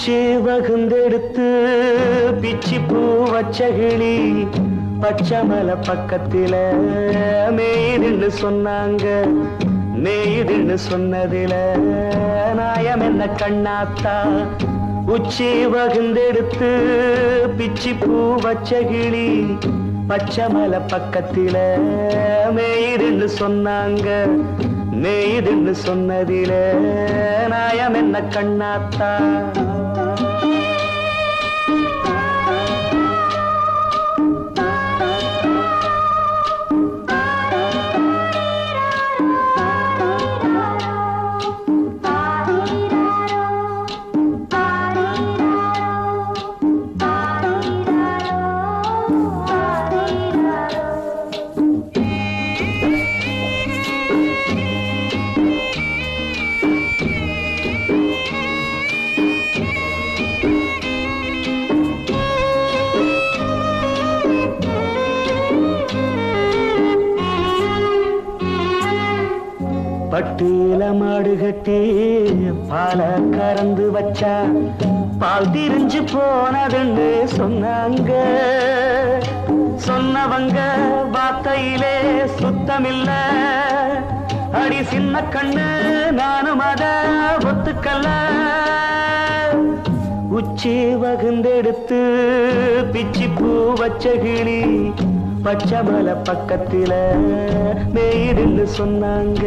உச்சி வகுந்தெடுத்து பிச்சி பூ வச்ச கிளி பச்சமலை பக்கத்தில மேயுதுன்னு சொன்னாங்க. மேயுதுன்னு சொன்னதில நாயம் என்ன கண்ணாத்தா. உச்சி வகுந்தெடுத்து பிச்சி பூ வச்ச கிளி பச்சமலை பக்கத்தில மேயுதுன்னு சொன்னாங்க. மேயுதுன்னு சொன்னதில நாயம் என்ன கண்ணாத்தா. பட்டியில மாடு கட்டி பால கறந்து வச்சா பால் திரிஞ்சு போனதுன்னு சொன்னாங்க. சொன்னவங்க வார்த்தையிலே சுத்தமில்ல. அடி சின்ன கண்ணு நானும் அத ஒத்துக்கல்ல. உச்சி வகுந்தெடுத்து பிச்சி பூ வச்ச கிளி பச்சமலை பக்கத்தில மேயுதுன்னு சொன்னாங்க.